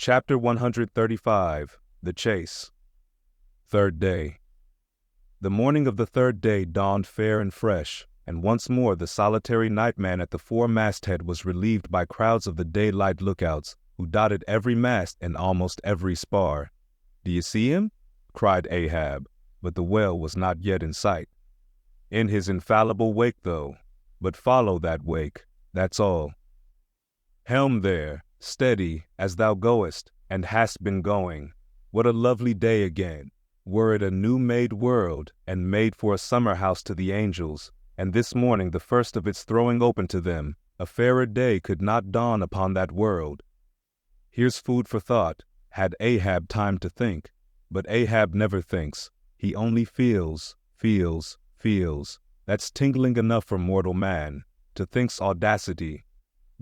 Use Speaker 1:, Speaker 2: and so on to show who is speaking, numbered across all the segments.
Speaker 1: Chapter 135 The Chase. Third Day. The morning of the third day dawned fair and fresh, and once more the solitary nightman at the fore-masthead was relieved by crowds of the daylight lookouts, who dotted every mast and almost every spar. "Do you see him?" cried Ahab, but the whale was not yet in sight. "In his infallible wake, though, but follow that wake, that's all. Helm there, steady, as thou goest, and hast been going. What a lovely day again! Were it a new-made world, and made for a summer house to the angels, and this morning the first of its throwing open to them, a fairer day could not dawn upon that world." Here's food for thought, had Ahab time to think. But Ahab never thinks. He only feels, feels, feels. That's tingling enough for mortal man. To think's audacity.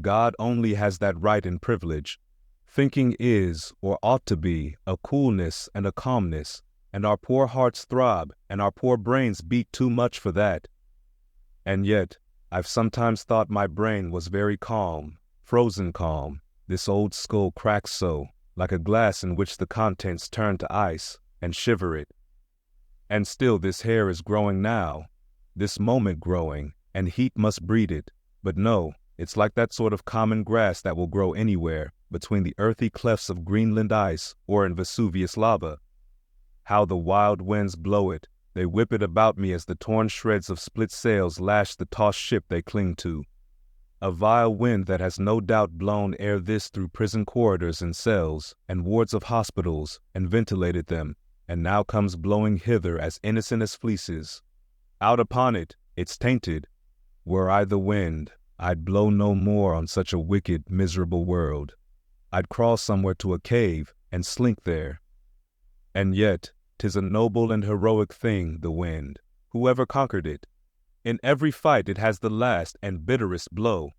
Speaker 1: God only has that right and privilege. Thinking is, or ought to be, a coolness and a calmness, and our poor hearts throb, and our poor brains beat too much for that. And yet, I've sometimes thought my brain was very calm, frozen calm. This old skull cracks so, like a glass in which the contents turn to ice, and shiver it. And still this hair is growing now, this moment growing, and heat must breed it. But no, it's like that sort of common grass that will grow anywhere, between the earthy clefts of Greenland ice or in Vesuvius lava. How the wild winds blow it! They whip it about me as the torn shreds of split sails lash the tossed ship they cling to. A vile wind that has no doubt blown ere this through prison corridors and cells, and wards of hospitals, and ventilated them, and now comes blowing hither as innocent as fleeces. Out upon it, it's tainted. Were I the wind, I'd blow no more on such a wicked, miserable world. I'd crawl somewhere to a cave, and slink there. And yet, 'tis a noble and heroic thing, the wind. Whoever conquered it? In every fight it has the last and bitterest blow.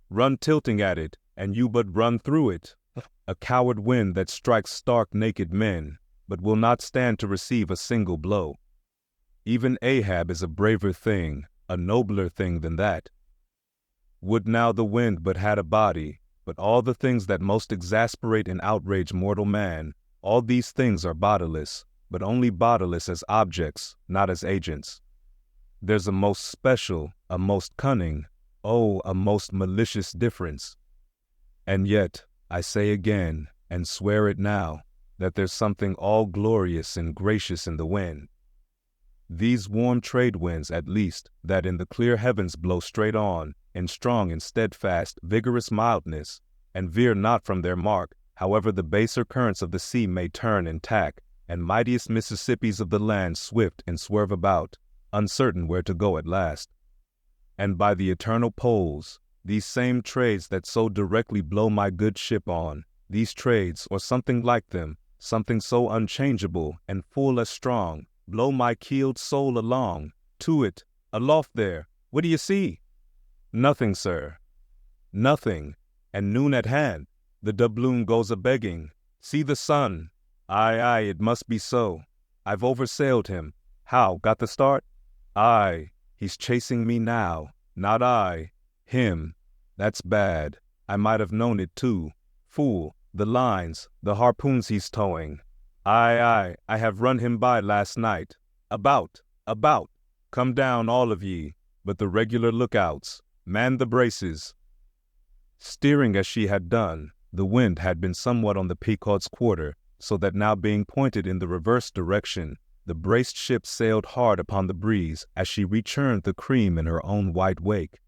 Speaker 1: Run tilting at it, and you but run through it. A coward wind that strikes stark naked men, but will not stand to receive a single blow. Even Ahab is a braver thing, a nobler thing than that. Would now the wind but had a body, but all the things that most exasperate and outrage mortal man, all these things are bodiless, but only bodiless as objects, not as agents. There's a most special, a most cunning, oh, a most malicious difference. And yet, I say again, and swear it now, that there's something all glorious and gracious in the wind. These warm trade winds, at least, that in the clear heavens blow straight on, in strong and steadfast, vigorous mildness, and veer not from their mark, however the baser currents of the sea may turn and tack, and mightiest Mississippis of the land swift and swerve about, uncertain where to go at last. And by the eternal poles, these same trades that so directly blow my good ship on, these trades, or something like them, something so unchangeable and full as strong, blow my keeled soul along, to it, aloft there, what do you see? Nothing, sir. Nothing. And noon at hand, the doubloon goes a-begging. See the sun. Aye, aye, it must be so. I've oversailed him. How, got the start? Aye, he's chasing me now. Not I. Him. That's bad. I might have known it too. Fool, the lines, the harpoons he's towing. Aye, aye, I have run him by last night. About. Come down, all of ye, but the regular lookouts. Man the braces. Steering as she had done, the wind had been somewhat on the Pequod's quarter, so that now being pointed in the reverse direction, the braced ship sailed hard upon the breeze as she rechurned the cream in her own white wake.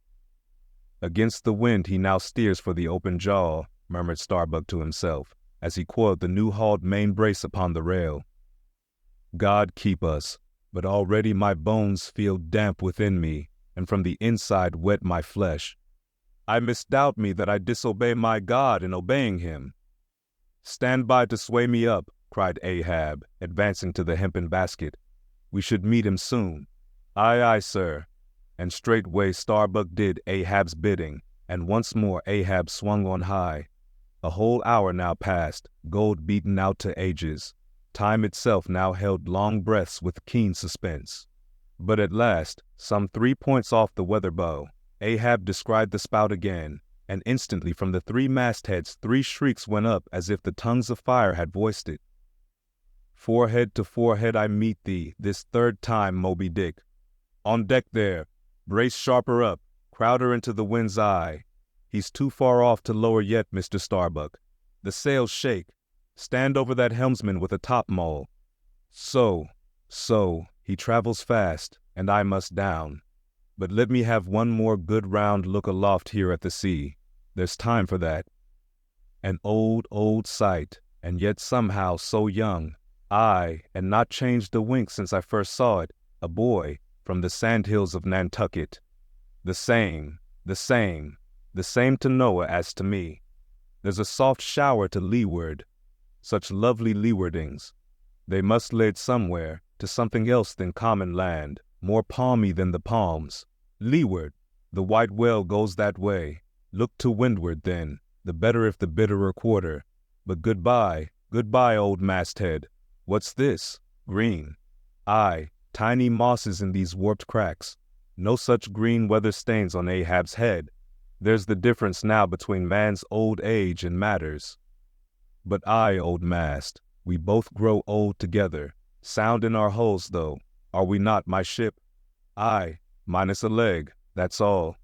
Speaker 1: Against the wind he now steers for the open jaw, murmured Starbuck to himself, as he coiled the new-hauled main brace upon the rail. God keep us, but already my bones feel damp within me, and from the inside wet my flesh. I misdoubt me that I disobey my God in obeying him. Stand by to sway me up, cried Ahab, advancing to the hempen basket. We should meet him soon. Aye, aye, sir. And straightway Starbuck did Ahab's bidding, and once more Ahab swung on high. A whole hour now passed, gold beaten out to ages. Time itself now held long breaths with keen suspense. But at last, some 3 points off the weather bow, Ahab descried the spout again, and instantly from the 3 mastheads 3 shrieks went up as if the tongues of fire had voiced it. Forehead to forehead I meet thee, this 3rd time, Moby Dick. On deck there, brace sharper up, crowd her into the wind's eye. He's too far off to lower yet, Mr. Starbuck. The sails shake. Stand over that helmsman with a topmaul. So, he travels fast, and I must down. But let me have one more good round look aloft here at the sea. There's time for that. An old, old sight, and yet somehow so young. Aye, and not changed a wink since I first saw it, a boy, from the sandhills of Nantucket. The same to Noah as to me. There's a soft shower to leeward. Such lovely leewardings. They must lead somewhere, to something else than common land, more palmy than the palms. Leeward, the white whale goes that way. Look to windward, then, the better if the bitterer quarter. But goodbye, old masthead. What's this? Green. Aye, tiny mosses in these warped cracks. No such green weather stains on Ahab's head. There's the difference now between man's old age and matters. But I, old mast, we both grow old together. Sound in our hulls, though, are we not, my ship? Aye, minus a leg, that's all.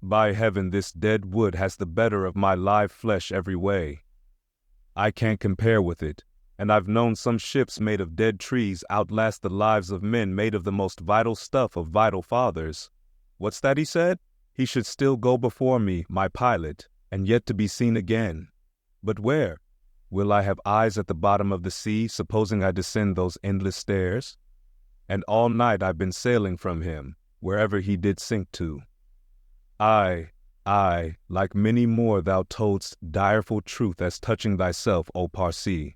Speaker 1: By heaven, this dead wood has the better of my live flesh every way. I can't compare with it, and I've known some ships made of dead trees outlast the lives of men made of the most vital stuff of vital fathers. What's that he said? He should still go before me, my pilot, and yet to be seen again. But where? Will I have eyes at the bottom of the sea, supposing I descend those endless stairs? And all night I've been sailing from him, wherever he did sink to. Aye, like many more thou toldst direful truth as touching thyself, O Parsee.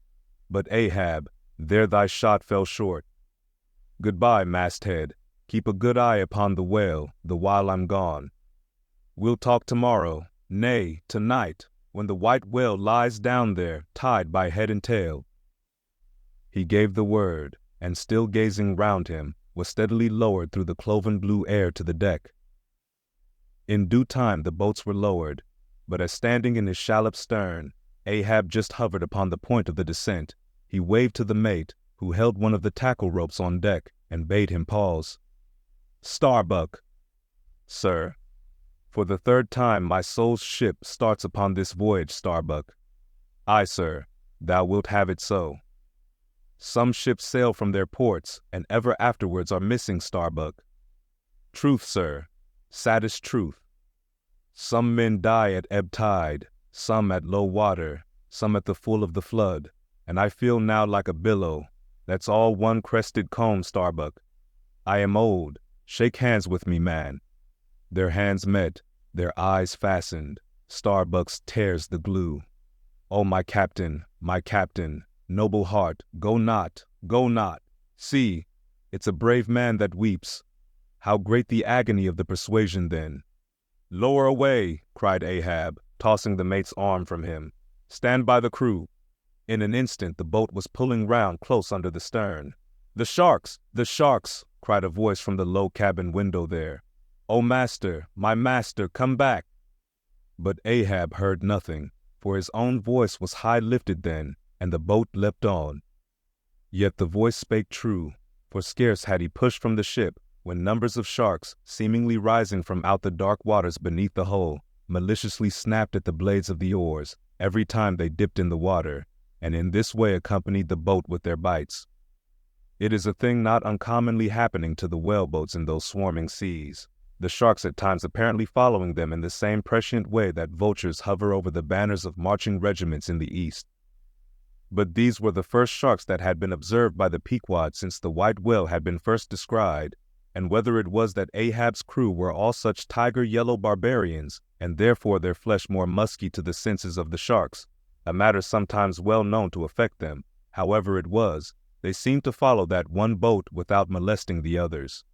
Speaker 1: But Ahab, there thy shot fell short. Goodbye, masthead. Keep a good eye upon the whale, the while I'm gone. We'll talk tomorrow, nay, tonight, when the white whale lies down there, tied by head and tail. He gave the word, and still gazing round him, was steadily lowered through the cloven blue air to the deck. In due time the boats were lowered, but as standing in his shallop's stern, Ahab just hovered upon the point of the descent, he waved to the mate, who held one of the tackle ropes on deck, and bade him pause. Starbuck. Sir. For the 3rd time my soul's ship starts upon this voyage, Starbuck. Aye, sir, thou wilt have it so. Some ships sail from their ports, and ever afterwards are missing, Starbuck. Truth, sir, saddest truth. Some men die at ebb tide, some at low water, some at the full of the flood, and I feel now like a billow. That's all one crested comb, Starbuck. I am old. Shake hands with me, man. Their hands met, their eyes fastened. Starbuck's tears the glue. Oh, my captain, noble heart, go not, go not. See, it's a brave man that weeps. How great the agony of the persuasion then. Lower away, cried Ahab, tossing the mate's arm from him. Stand by the crew. In an instant the boat was pulling round close under the stern. The sharks, cried a voice from the low cabin window there. Oh, master, my master, come back. But Ahab heard nothing, for his own voice was high lifted then, and the boat leapt on. Yet the voice spake true, for scarce had he pushed from the ship, when numbers of sharks, seemingly rising from out the dark waters beneath the hull, maliciously snapped at the blades of the oars, every time they dipped in the water, and in this way accompanied the boat with their bites. It is a thing not uncommonly happening to the whaleboats in those swarming seas, the sharks at times apparently following them in the same prescient way that vultures hover over the banners of marching regiments in the east. But these were the first sharks that had been observed by the Pequod since the white whale had been first descried, and whether it was that Ahab's crew were all such tiger-yellow barbarians, and therefore their flesh more musky to the senses of the sharks, a matter sometimes well known to affect them, however it was, they seemed to follow that one boat without molesting the others.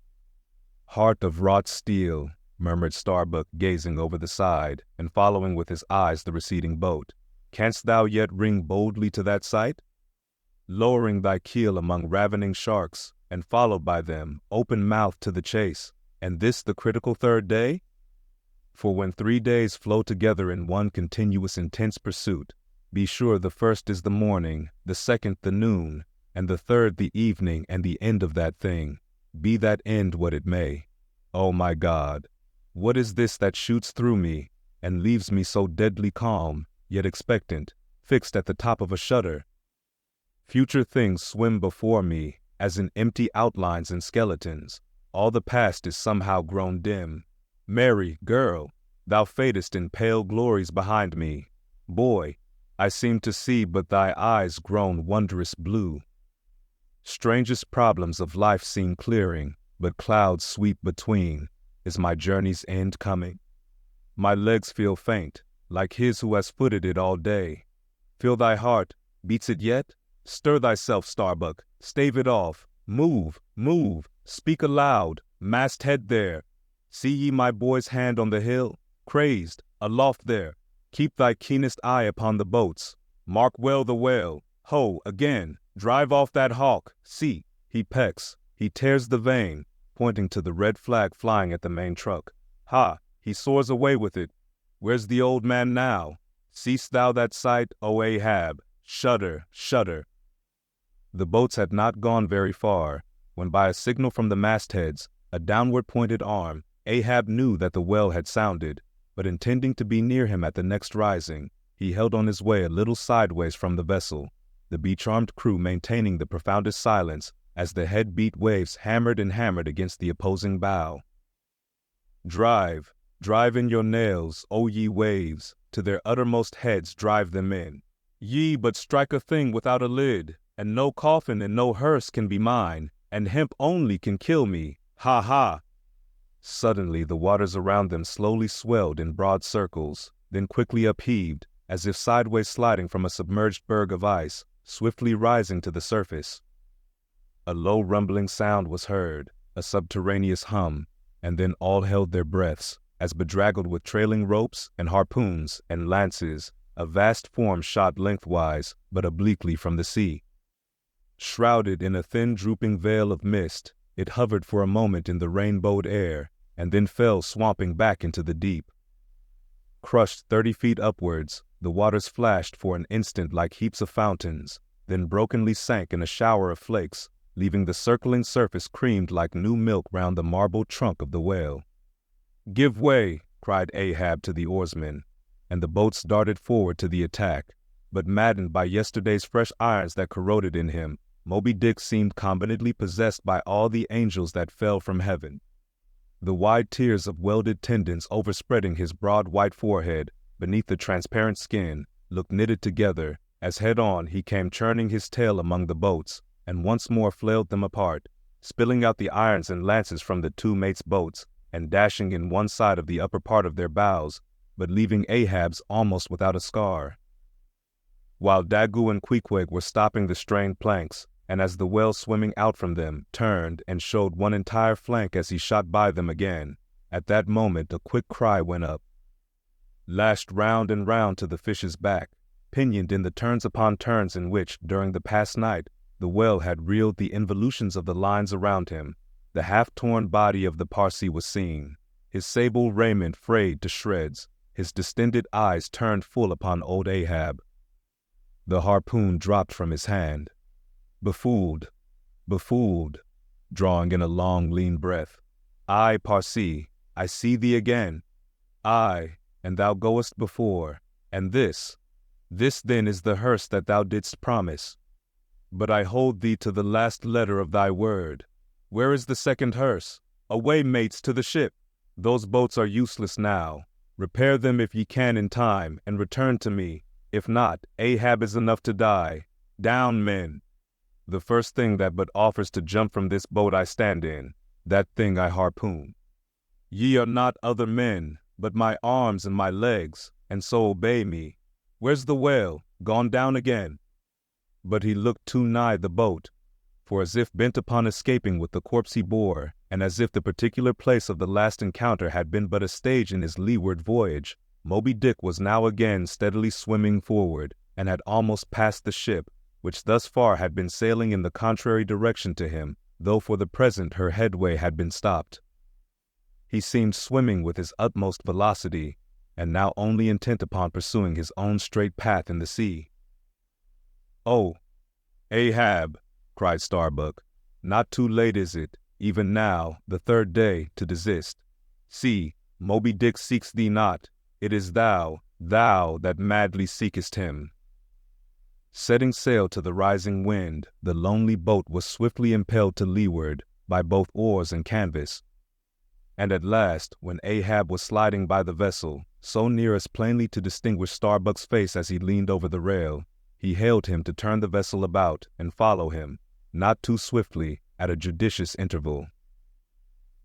Speaker 1: Heart of wrought steel, murmured Starbuck, gazing over the side, and following with his eyes the receding boat. Canst thou yet ring boldly to that sight? Lowering thy keel among ravening sharks, and followed by them, open-mouthed to the chase, and this the critical 3rd day? For when 3 days flow together in one continuous intense pursuit, be sure the first is the morning, the second the noon, and the third the evening and the end of that thing, be that end what it may. Oh my God, what is this that shoots through me, and leaves me so deadly calm, yet expectant, fixed at the top of a shutter? Future things swim before me, as in empty outlines and skeletons. All the past is somehow grown dim. Mary, girl, thou fadest in pale glories behind me. Boy, I seem to see but thy eyes grown wondrous blue. Strangest problems of life seem clearing, but clouds sweep between. Is my journey's end coming? My legs feel faint, like his who has footed it all day. Feel thy heart, beats it yet? Stir thyself, Starbuck, stave it off. Move, move, speak aloud, masthead there. See ye my boy's hand on the hill? Crazed, aloft there. Keep thy keenest eye upon the boats. Mark well the whale. Ho, again, drive off that hawk. See, he pecks, he tears the vane, pointing to the red flag flying at the main truck. Ha, he soars away with it. Where's the old man now? Seest thou that sight, O Ahab? Shudder, shudder. The boats had not gone very far, when by a signal from the mastheads, a downward-pointed arm, Ahab knew that the whale had sounded, but intending to be near him at the next rising, he held on his way a little sideways from the vessel, the beach-armed crew maintaining the profoundest silence as the head-beat waves hammered and hammered against the opposing bow. Drive, drive in your nails, O ye waves, to their uttermost heads drive them in. Ye but strike a thing without a lid, and no coffin and no hearse can be mine, and hemp only can kill me. Ha ha! Suddenly the waters around them slowly swelled in broad circles, then quickly upheaved, as if sideways sliding from a submerged berg of ice, swiftly rising to the surface. A low rumbling sound was heard, a subterraneous hum, and then all held their breaths, as bedraggled with trailing ropes and harpoons and lances, a vast form shot lengthwise but obliquely from the sea. Shrouded in a thin drooping veil of mist, it hovered for a moment in the rainbowed air, and then fell swamping back into the deep. Crushed 30 feet upwards, the waters flashed for an instant like heaps of fountains, then brokenly sank in a shower of flakes, leaving the circling surface creamed like new milk round the marble trunk of the whale. "Give way!" cried Ahab to the oarsmen, and the boats darted forward to the attack, but maddened by yesterday's fresh irons that corroded in him, Moby Dick seemed combinedly possessed by all the angels that fell from heaven. The wide tiers of welded tendons overspreading his broad white forehead, beneath the transparent skin, looked knitted together, as head-on he came churning his tail among the boats, and once more flailed them apart, spilling out the irons and lances from the two mates' boats, and dashing in one side of the upper part of their bows, but leaving Ahab's almost without a scar. While Daggoo and Queequeg were stopping the strained planks, and as the whale swimming out from them turned and showed one entire flank as he shot by them again, at that moment a quick cry went up. Lashed round and round to the fish's back, pinioned in the turns upon turns in which, during the past night, the whale had reeled the involutions of the lines around him, the half-torn body of the Parsee was seen, his sable raiment frayed to shreds, his distended eyes turned full upon old Ahab. The harpoon dropped from his hand. Befooled, befooled, drawing in a long, lean breath. Aye, Parsee, I see thee again. Aye, and thou goest before, and this then is the hearse that thou didst promise. But I hold thee to the last letter of thy word. Where is the second hearse? Away, mates, to the ship. Those boats are useless now. Repair them if ye can in time, and return to me. If not, Ahab is enough to die. Down, men. The first thing that but offers to jump from this boat I stand in, that thing I harpoon. Ye are not other men, but my arms and my legs, and so obey me. Where's the whale? Gone down again? But he looked too nigh the boat, for as if bent upon escaping with the corpse he bore, and as if the particular place of the last encounter had been but a stage in his leeward voyage, Moby Dick was now again steadily swimming forward, and had almost passed the ship, which thus far had been sailing in the contrary direction to him, though for the present her headway had been stopped. He seemed swimming with his utmost velocity, and now only intent upon pursuing his own straight path in the sea. "Oh, Ahab," cried Starbuck, "not too late is it, even now, the third day, to desist? See, Moby Dick seeks thee not. It is thou that madly seekest him." Setting sail to the rising wind, the lonely boat was swiftly impelled to leeward by both oars and canvas. And at last, when Ahab was sliding by the vessel, so near as plainly to distinguish Starbuck's face as he leaned over the rail, he hailed him to turn the vessel about and follow him, not too swiftly, at a judicious interval.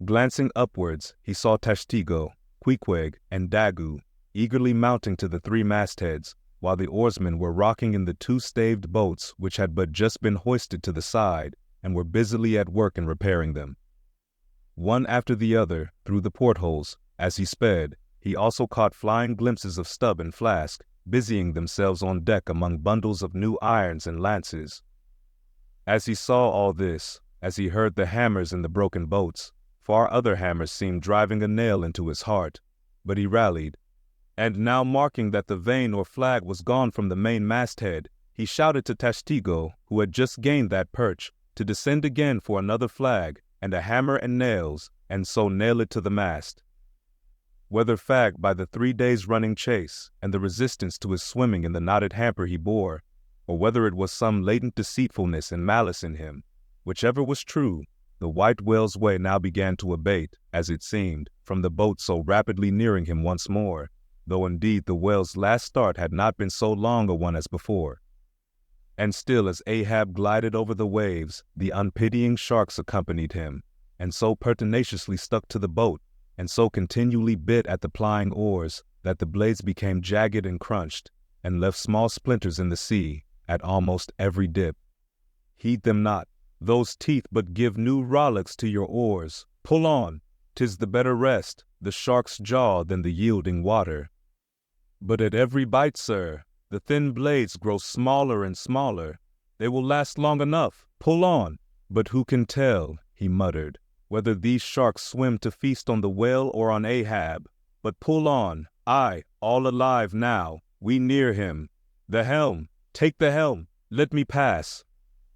Speaker 1: Glancing upwards, he saw Tashtego, Queequeg, and Daggoo eagerly mounting to the three mastheads, while the oarsmen were rocking in the two-staved boats which had but just been hoisted to the side, and were busily at work in repairing them. One after the other, through the portholes, as he sped, he also caught flying glimpses of Stubb and Flask, busying themselves on deck among bundles of new irons and lances. As he saw all this, as he heard the hammers in the broken boats, far other hammers seemed driving a nail into his heart, but he rallied, and now marking that the vane or flag was gone from the main masthead, he shouted to Tashtego, who had just gained that perch, to descend again for another flag, and a hammer and nails, and so nail it to the mast. Whether fagged by the 3 days' running chase, and the resistance to his swimming in the knotted hamper he bore, or whether it was some latent deceitfulness and malice in him, whichever was true, the white whale's way now began to abate, as it seemed, from the boat so rapidly nearing him once more, though indeed the whale's last start had not been so long a one as before. And still as Ahab glided over the waves, the unpitying sharks accompanied him, and so pertinaciously stuck to the boat, and so continually bit at the plying oars, that the blades became jagged and crunched, and left small splinters in the sea, at almost every dip. Heed them not. Those teeth but give new rollicks to your oars. Pull on. 'Tis the better rest, the shark's jaw than the yielding water. But at every bite, sir, the thin blades grow smaller and smaller. They will last long enough. Pull on. But who can tell, he muttered, whether these sharks swim to feast on the whale or on Ahab. But pull on. Aye, all alive now. We near him. The helm. Take the helm. Let me pass.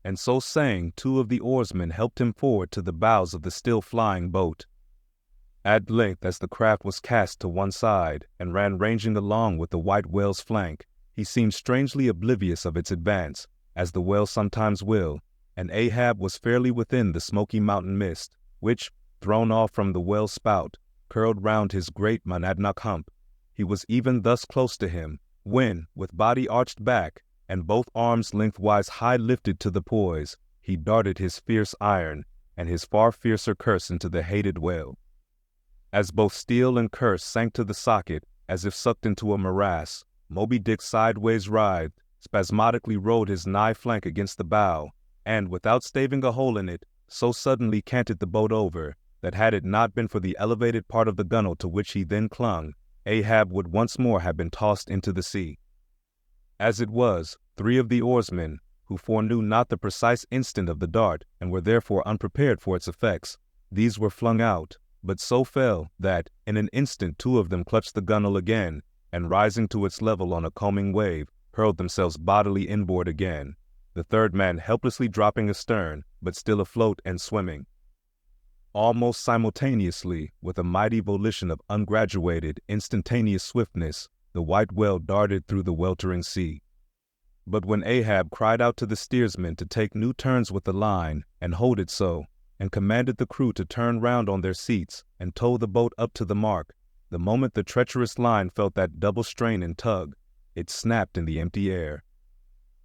Speaker 1: And so saying, 2 of the oarsmen helped him forward to the bows of the still flying boat. At length, as the craft was cast to one side and ran ranging along with the white whale's flank, he seemed strangely oblivious of its advance, as the whale sometimes will, and Ahab was fairly within the smoky mountain mist, which, thrown off from the whale's spout, curled round his great monadnock hump. He was even thus close to him, when, with body arched back, and both arms lengthwise high lifted to the poise, he darted his fierce iron, and his far fiercer curse into the hated whale. As both steel and curse sank to the socket, as if sucked into a morass, Moby Dick sideways writhed, spasmodically rolled his nigh flank against the bow, and, without staving a hole in it, so suddenly canted the boat over, that had it not been for the elevated part of the gunwale to which he then clung, Ahab would once more have been tossed into the sea. As it was, 3 of the oarsmen, who foreknew not the precise instant of the dart, and were therefore unprepared for its effects, these were flung out, but so fell that, in an instant 2 of them clutched the gunwale again, and rising to its level on a combing wave, hurled themselves bodily inboard again, the third man helplessly dropping astern, but still afloat and swimming. Almost simultaneously, with a mighty volition of ungraduated, instantaneous swiftness, the white whale darted through the weltering sea. But when Ahab cried out to the steersman to take new turns with the line, and hold it so, and commanded the crew to turn round on their seats, and tow the boat up to the mark, the moment the treacherous line felt that double strain and tug, it snapped in the empty air.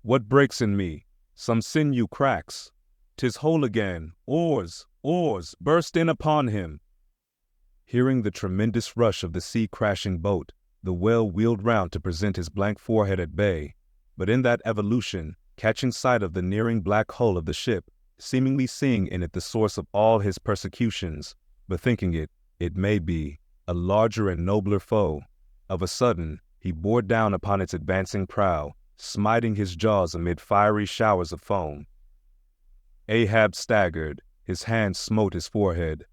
Speaker 1: What breaks in me? Some sinew cracks. 'Tis whole again. Oars, oars, burst in upon him. Hearing the tremendous rush of the sea-crashing boat, the whale wheeled round to present his blank forehead at bay, but in that evolution, catching sight of the nearing black hull of the ship, seemingly seeing in it the source of all his persecutions, bethinking it may be, a larger and nobler foe, of a sudden he bore down upon its advancing prow, smiting his jaws amid fiery showers of foam. Ahab staggered, his hand smote his forehead.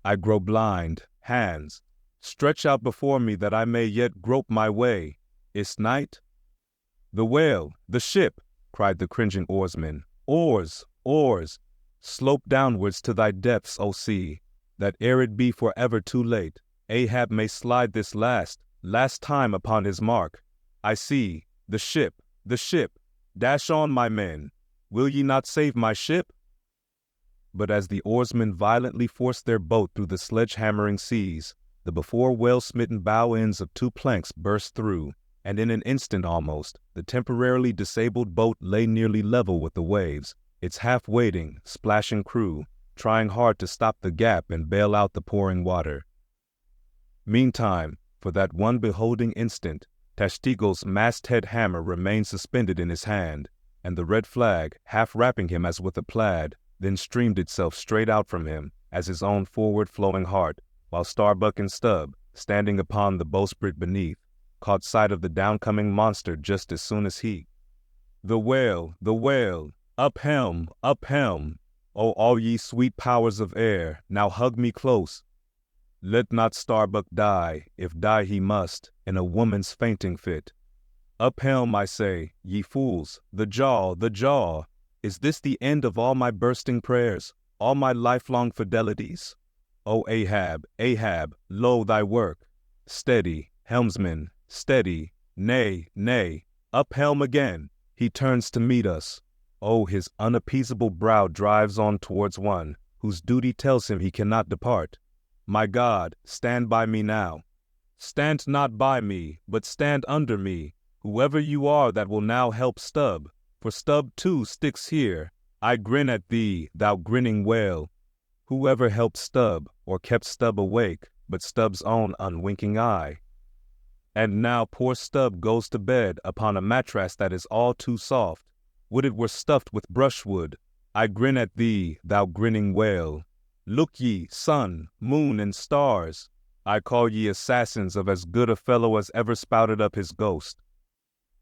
Speaker 1: I grow blind. Hands, stretch out before me that I may yet grope my way. Is night? The whale, the ship, cried the cringing oarsman. Oars, oars, slope downwards to thy depths, O sea, that ere it be forever too late, Ahab may slide this last time upon his mark. I see, the ship, dash on, my men. Will ye not save my ship? But as the oarsmen violently forced their boat through the sledge-hammering seas, the before well-smitten bow ends of 2 planks burst through, and in an instant almost, the temporarily disabled boat lay nearly level with the waves, its half-waiting, splashing crew, trying hard to stop the gap and bail out the pouring water. Meantime, for that one beholding instant, Tashtego's masthead hammer remained suspended in his hand, and the red flag, half wrapping him as with a plaid, then streamed itself straight out from him as his own forward-flowing heart, while Starbuck and Stubb, standing upon the bowsprit beneath, caught sight of the downcoming monster just as soon as he. The whale, up helm, up helm! O all ye sweet powers of air, now hug me close. Let not Starbuck die, if die he must, in a woman's fainting fit. Up helm, I say, ye fools, the jaw, the jaw! Is this the end of all my bursting prayers, all my lifelong fidelities? O Ahab, Ahab, lo thy work! Steady, helmsman, steady, nay, nay, up helm again! He turns to meet us. Oh, his unappeasable brow drives on towards one, whose duty tells him he cannot depart. My God, stand by me now. Stand not by me, but stand under me, whoever you are that will now help Stubb. For Stubb too sticks here. I grin at thee, thou grinning whale. Whoever helped Stubb, or kept Stubb awake, but Stubb's own unwinking eye? And now poor Stubb goes to bed upon a mattress that is all too soft. Would it were stuffed with brushwood. I grin at thee, thou grinning whale. Look ye, sun, moon, and stars. I call ye assassins of as good a fellow as ever spouted up his ghost.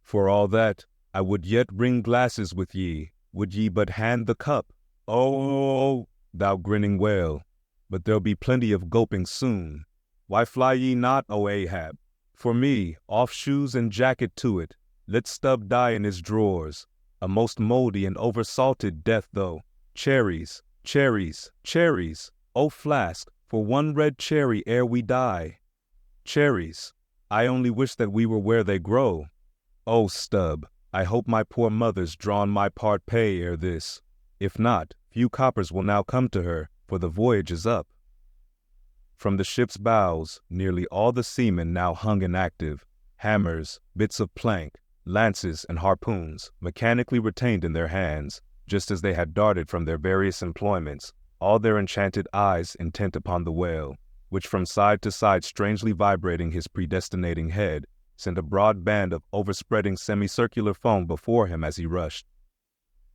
Speaker 1: For all that, I would yet ring glasses with ye, would ye but hand the cup. Oh, thou grinning whale, but there'll be plenty of gulping soon. Why fly ye not, O Ahab? For me, off shoes and jacket to it. Let Stubb die in his drawers. A most mouldy and over-salted death, though. Cherries, cherries, cherries, O flask, for one red cherry ere we die. Cherries, I only wish that we were where they grow. O Stubb, I hope my poor mother's drawn my part pay ere this. If not, few coppers will now come to her, for the voyage is up. From the ship's bows, nearly all the seamen now hung inactive, hammers, bits of plank, lances, and harpoons, mechanically retained in their hands, just as they had darted from their various employments, all their enchanted eyes intent upon the whale, which from side to side strangely vibrating his predestinating head, sent a broad band of overspreading semicircular foam before him as he rushed.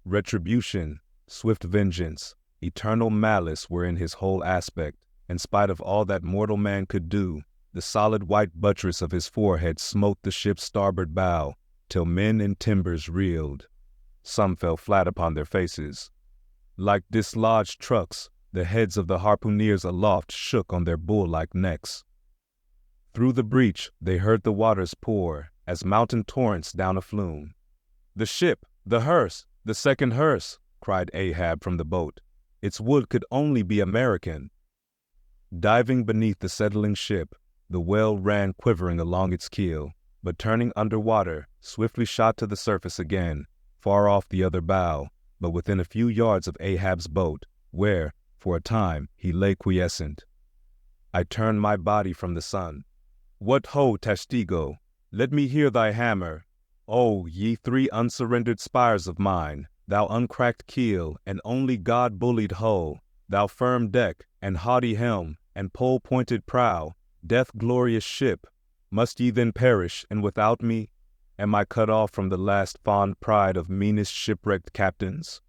Speaker 1: Retribution, swift vengeance, eternal malice were in his whole aspect. In spite of all that mortal man could do, the solid white buttress of his forehead smote the ship's starboard bow, till men and timbers reeled. Some fell flat upon their faces. Like dislodged trucks, the heads of the harpooneers aloft shook on their bull-like necks. Through the breach they heard the waters pour, as mountain torrents down a flume. "The ship! The hearse! The second hearse!" cried Ahab from the boat. "Its wood could only be American." Diving beneath the settling ship, the whale ran quivering along its keel, but turning under water, swiftly shot to the surface again, far off the other bow, but within a few yards of Ahab's boat, where, for a time, he lay quiescent. I turned my body from the sun. "What ho, Tashtego! Let me hear thy hammer. Oh, ye 3 unsurrendered spires of mine, thou uncracked keel and only God-bullied hull, thou firm deck and haughty helm and pole-pointed prow, death-glorious ship, must ye then perish, and without me? Am I cut off from the last fond pride of meanest shipwrecked captains?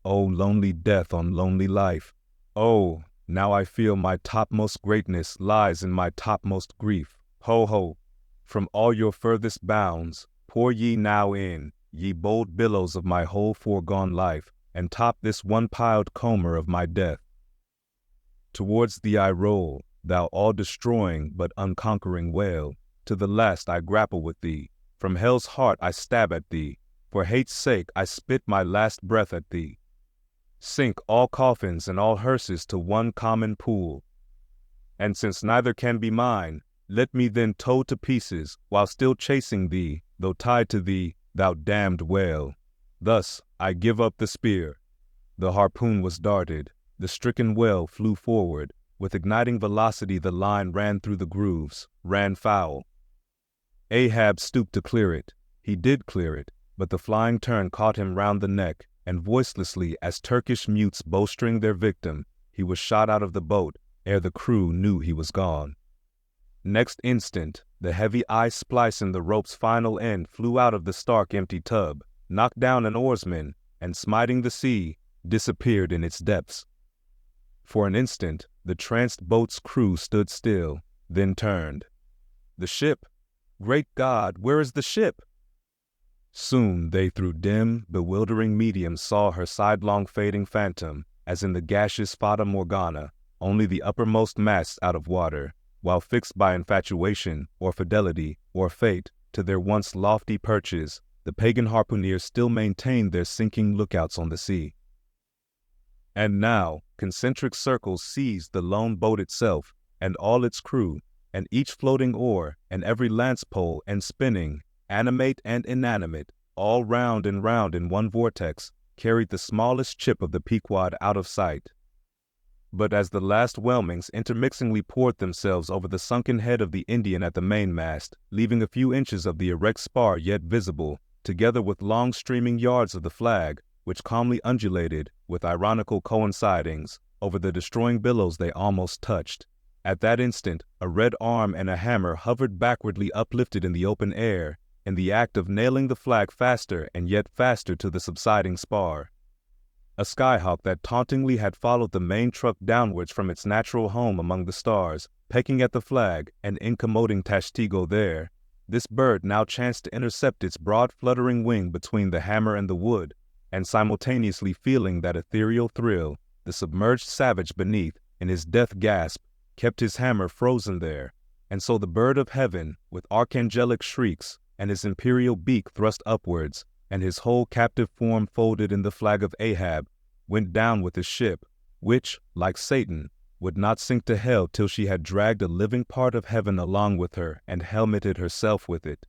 Speaker 1: O lonely death on lonely life! Oh, now I feel my topmost greatness lies in my topmost grief. Ho, ho! From all your furthest bounds, pour ye now in, ye bold billows of my whole foregone life, and top this one-piled comber of my death. Towards thee I roll, thou all-destroying but unconquering whale. To the last I grapple with thee. From hell's heart I stab at thee. For hate's sake I spit my last breath at thee. Sink all coffins and all hearses to one common pool. And since neither can be mine, let me then tow to pieces, while still chasing thee, though tied to thee, thou damned whale. Thus I give up the spear. The harpoon was darted. The stricken whale flew forward. With igniting velocity the line ran through the grooves, ran foul. Ahab stooped to clear it. He did clear it, but the flying turn caught him round the neck, and voicelessly, as Turkish mutes bowstring their victim, he was shot out of the boat ere the crew knew he was gone. Next instant, the heavy ice splice in the rope's final end flew out of the stark empty tub, knocked down an oarsman, and smiting the sea, disappeared in its depths. For an instant, the tranced boat's crew stood still, then turned. The ship! Great God, where is the ship? Soon they through dim, bewildering medium saw her sidelong fading phantom, as in the gaseous Fata Morgana, only the uppermost masts out of water, while fixed by infatuation, or fidelity, or fate, to their once lofty perches, the pagan harpooneers still maintained their sinking lookouts on the sea. And now, concentric circles seized the lone boat itself, and all its crew, and each floating oar, and every lance pole and spinning, animate and inanimate, all round and round in one vortex, carried the smallest chip of the Pequod out of sight. But as the last whelmings intermixingly poured themselves over the sunken head of the Indian at the mainmast, leaving a few inches of the erect spar yet visible, together with long streaming yards of the flag, which calmly undulated, with ironical coincidings, over the destroying billows they almost touched. At that instant, a red arm and a hammer hovered backwardly uplifted in the open air, in the act of nailing the flag faster and yet faster to the subsiding spar. A skyhawk that tauntingly had followed the main truck downwards from its natural home among the stars, pecking at the flag and incommoding Tashtigo there, this bird now chanced to intercept its broad fluttering wing between the hammer and the wood, and simultaneously feeling that ethereal thrill, the submerged savage beneath, in his death gasp, kept his hammer frozen there, and so the bird of heaven, with archangelic shrieks, and his imperial beak thrust upwards, and his whole captive form folded in the flag of Ahab, went down with the ship, which, like Satan, would not sink to hell till she had dragged a living part of heaven along with her and helmeted herself with it.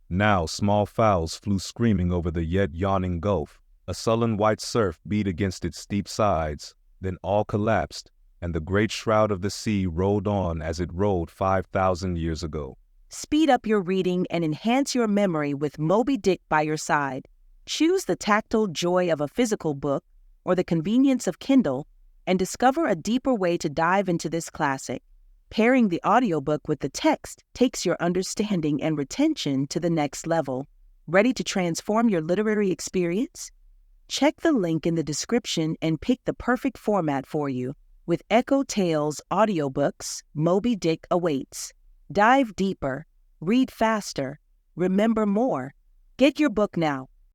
Speaker 1: Now small fowls flew screaming over the yet yawning gulf. A sullen white surf beat against its steep sides, then all collapsed, and the great shroud of the sea rolled on as it rolled 5,000 years ago.
Speaker 2: Speed up your reading and enhance your memory with Moby Dick by your side. Choose the tactile joy of a physical book or the convenience of Kindle and discover a deeper way to dive into this classic. Pairing the audiobook with the text takes your understanding and retention to the next level. Ready to transform your literary experience? Check the link in the description and pick the perfect format for you. With EchoTales Audiobooks, Moby Dick awaits. Dive deeper, read faster, remember more. Get your book now.